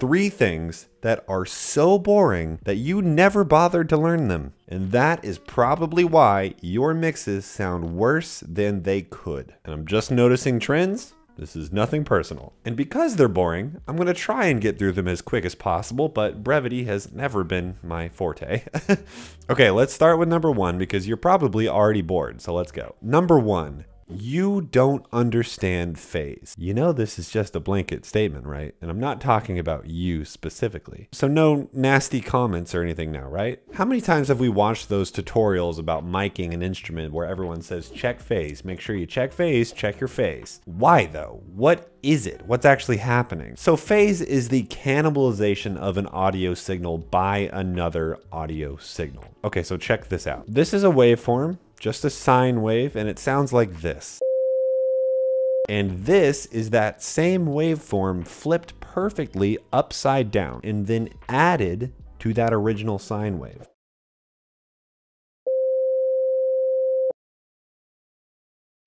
3 things that are so boring that you never bothered to learn them. And that is probably why your mixes sound worse than they could. And I'm just noticing trends. This is nothing personal. And because they're boring, I'm gonna try and get through them as quick as possible, but brevity has never been my forte. Okay, let's start with number 1 because you're probably already bored, so let's go. Number 1. You don't understand phase. You know this is just a blanket statement, right? And I'm not talking about you specifically. So no nasty comments or anything now, right? How many times have we watched those tutorials about miking an instrument where everyone says check phase, make sure you check phase, check your phase? Why though? What is it? What's actually happening? So phase is the cannibalization of an audio signal by another audio signal. Okay, so check this out. This is a waveform, just a sine wave, and it sounds like this. And this is that same waveform flipped perfectly upside down and then added to that original sine wave.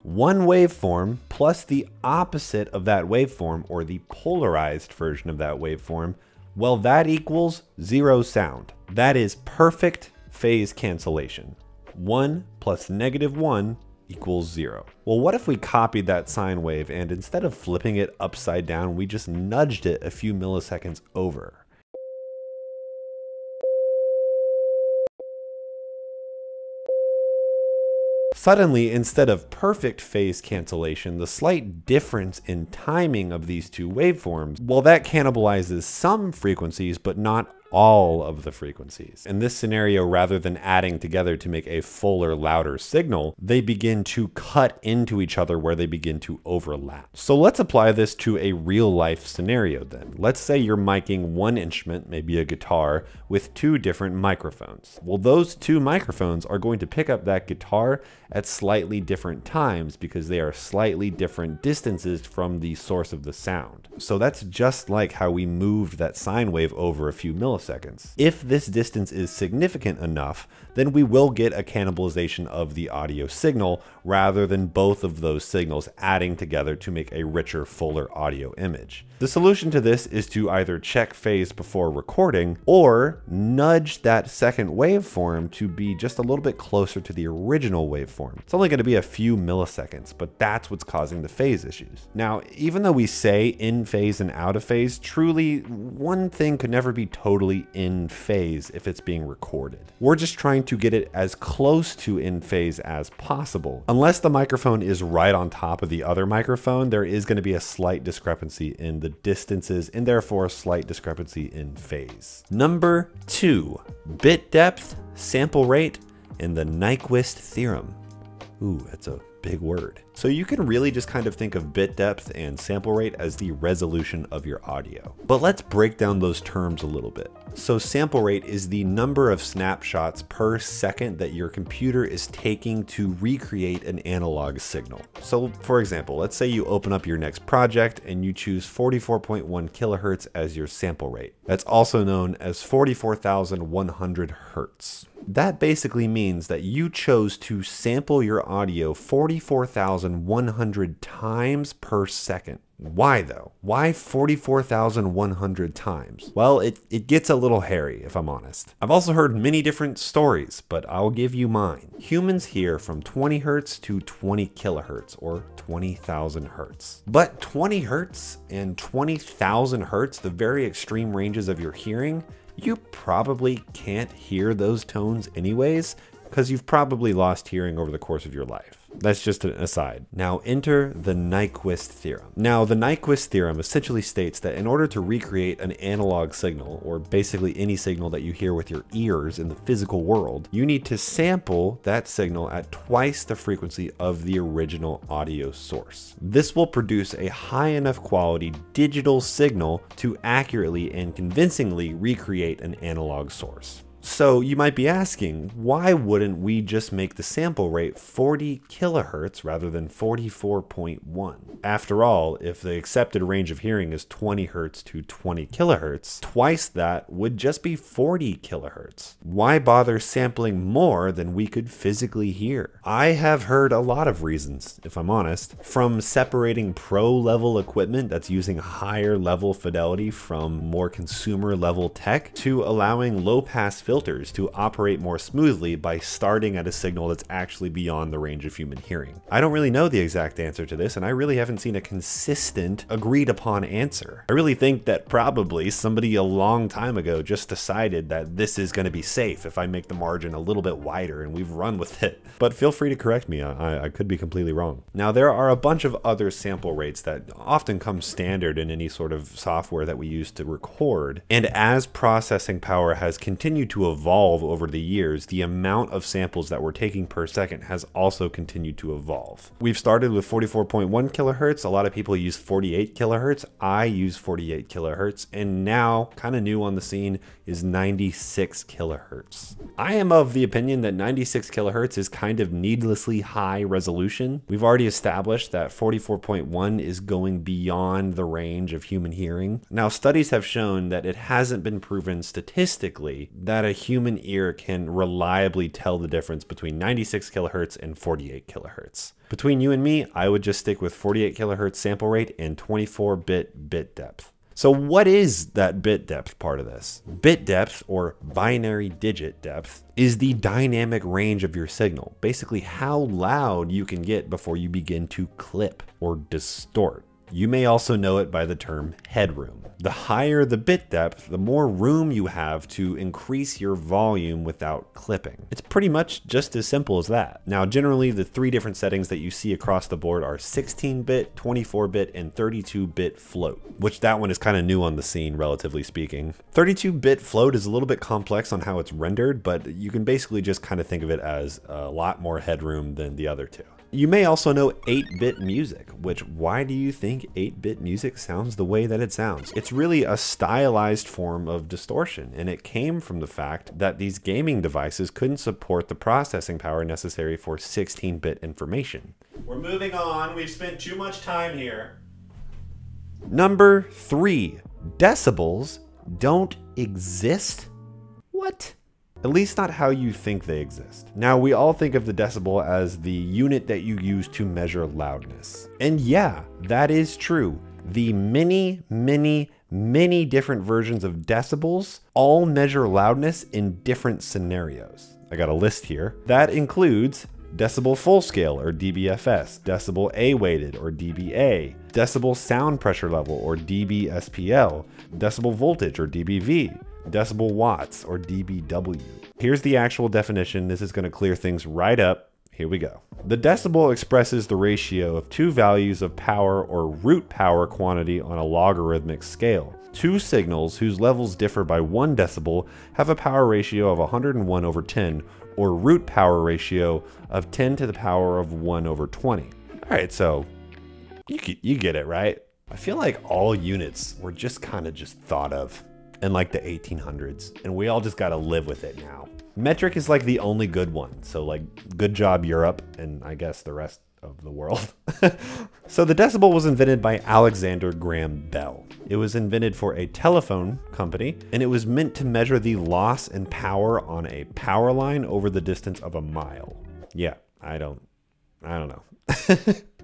One waveform plus the opposite of that waveform, or the polarized version of that waveform, well, that equals 0 sound. That is perfect phase cancellation. 1 plus -1 equals 0. Well, what if we copied that sine wave and instead of flipping it upside down, we just nudged it a few milliseconds over? Suddenly, instead of perfect phase cancellation, the slight difference in timing of these two waveforms, well, that cannibalizes some frequencies, but not all of the frequencies. In this scenario, rather than adding together to make a fuller, louder signal, they begin to cut into each other where they begin to overlap. So let's apply this to a real life scenario then. Let's say you're miking one instrument, maybe a guitar, with 2 different microphones. Well, those 2 microphones are going to pick up that guitar at slightly different times because they are slightly different distances from the source of the sound. So that's just like how we moved that sine wave over a few milliseconds. If this distance is significant enough, then we will get a cannibalization of the audio signal rather than both of those signals adding together to make a richer, fuller audio image. The solution to this is to either check phase before recording or nudge that second waveform to be just a little bit closer to the original waveform. It's only going to be a few milliseconds, but that's what's causing the phase issues. Now, even though we say in phase and out of phase, truly one thing could never be totally in phase if it's being recorded. We're just trying to get it as close to in phase as possible. Unless the microphone is right on top of the other microphone, there is going to be a slight discrepancy in the distances and therefore a slight discrepancy in phase. Number 2, bit depth, sample rate, and the Nyquist theorem. Ooh, that's a big word. So you can really just kind of think of bit depth and sample rate as the resolution of your audio. But let's break down those terms a little bit. So sample rate is the number of snapshots per second that your computer is taking to recreate an analog signal. So for example, let's say you open up your next project and you choose 44.1 kilohertz as your sample rate. That's also known as 44,100 hertz. That basically means that you chose to sample your audio 44,100 times per second. Why though? Why 44,100 times? Well, it gets a little hairy if I'm honest. I've also heard many different stories, but I'll give you mine. Humans hear from 20 hertz to 20 kilohertz or 20,000 hertz. But 20 hertz and 20,000 hertz, the very extreme ranges of your hearing, you probably can't hear those tones anyways, because you've probably lost hearing over the course of your life. That's just an aside. Now enter the Nyquist theorem. Now the Nyquist theorem essentially states that in order to recreate an analog signal, or basically any signal that you hear with your ears in the physical world, you need to sample that signal at twice the frequency of the original audio source. This will produce a high enough quality digital signal to accurately and convincingly recreate an analog source. So you might be asking, why wouldn't we just make the sample rate 40 kilohertz rather than 44.1? After all, if the accepted range of hearing is 20 hertz to 20 kilohertz, twice that would just be 40 kilohertz. Why bother sampling more than we could physically hear? I have heard a lot of reasons, if I'm honest, from separating pro-level equipment that's using higher level fidelity from more consumer level tech, to allowing low-pass filters to operate more smoothly by starting at a signal that's actually beyond the range of human hearing. I don't really know the exact answer to this, and I really haven't seen a consistent, agreed upon answer. I really think that probably somebody a long time ago just decided that this is going to be safe if I make the margin a little bit wider, and we've run with it. But feel free to correct me, I could be completely wrong. Now, there are a bunch of other sample rates that often come standard in any sort of software that we use to record, and as processing power has continued to evolve over the years, the amount of samples that we're taking per second has also continued to evolve. We've started with 44.1 kilohertz. A lot of people use 48 kilohertz. I use 48 kilohertz, and now, kind of new on the scene, is 96 kilohertz. I am of the opinion that 96 kilohertz is kind of needlessly high resolution. We've already established that 44.1 is going beyond the range of human hearing. Now, studies have shown that it hasn't been proven statistically that a human ear can reliably tell the difference between 96 kilohertz and 48 kilohertz. Between you and me, I would just stick with 48 kilohertz sample rate and 24-bit bit depth. So what is that bit depth part of this? Bit depth, or binary digit depth, is the dynamic range of your signal. Basically how loud you can get before you begin to clip or distort. You may also know it by the term headroom. The higher the bit depth, the more room you have to increase your volume without clipping. It's pretty much just as simple as that. Now, generally, the three different settings that you see across the board are 16-bit, 24-bit, and 32-bit float, which that one is kind of new on the scene, relatively speaking. 32-bit float is a little bit complex on how it's rendered, but you can basically just kind of think of it as a lot more headroom than the other two. You may also know 8-bit music, which, why do you think 8-bit music sounds the way that it sounds? It's really a stylized form of distortion, and it came from the fact that these gaming devices couldn't support the processing power necessary for 16-bit information. We're moving on, we've spent too much time here. Number 3, decibels don't exist? What? At least not how you think they exist. Now, we all think of the decibel as the unit that you use to measure loudness. And yeah, that is true. The many different versions of decibels all measure loudness in different scenarios. I got a list here. That includes decibel full scale, or dBFS, decibel A-weighted, or dBA, decibel sound pressure level, or dBSPL, decibel voltage, or dBV, decibel watts, or dBW. Here's the actual definition. This is going to clear things right up. Here we go. The decibel expresses the ratio of two values of power or root power quantity on a logarithmic scale. Two signals whose levels differ by 1 decibel have a power ratio of 101/10, or root power ratio of 10 to the power of 1/20. All right, so you get it, right? I feel like all units were just kind of just thought of in like the 1800s, and we all just got to live with it now. Metric is like the only good one, so like good job Europe, and I guess the rest of the world. So the decibel was invented by Alexander Graham Bell. It was invented for a telephone company, and it was meant to measure the loss in power on a power line over the distance of a mile. Yeah, I don't know.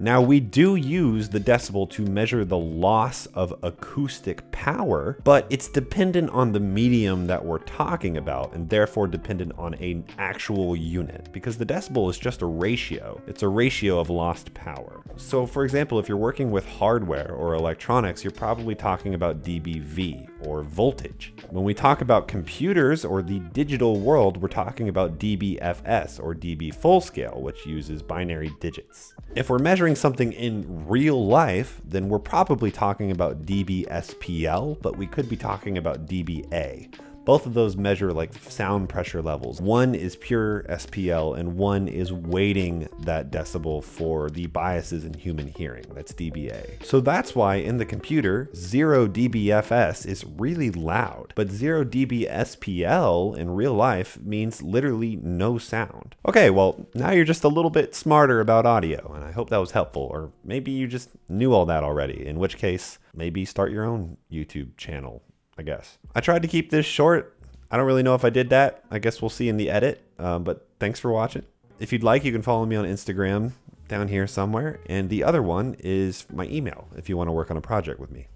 Now, we do use the decibel to measure the loss of acoustic power, but it's dependent on the medium that we're talking about, and therefore dependent on an actual unit, because the decibel is just a ratio. It's a ratio of lost power. So for example, if you're working with hardware or electronics, you're probably talking about dBV, or voltage. When we talk about computers or the digital world, we're talking about dBFS, or dB full scale, which uses binary digits. If we're measuring something in real life, then we're probably talking about dBSPL, but we could be talking about dBA. Both of those measure like sound pressure levels. One is pure SPL and one is weighting that decibel for the biases in human hearing. That's dBA. So that's why in the computer, 0 dBFS is really loud, but 0 dB SPL in real life means literally no sound. Okay, well, now you're just a little bit smarter about audio, and I hope that was helpful, or maybe you just knew all that already, in which case, maybe start your own YouTube channel, I guess. I tried to keep this short. I don't really know if I did that. I guess we'll see in the edit, but thanks for watching. If you'd like, you can follow me on Instagram down here somewhere, and the other one is my email if you want to work on a project with me.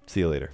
See you later.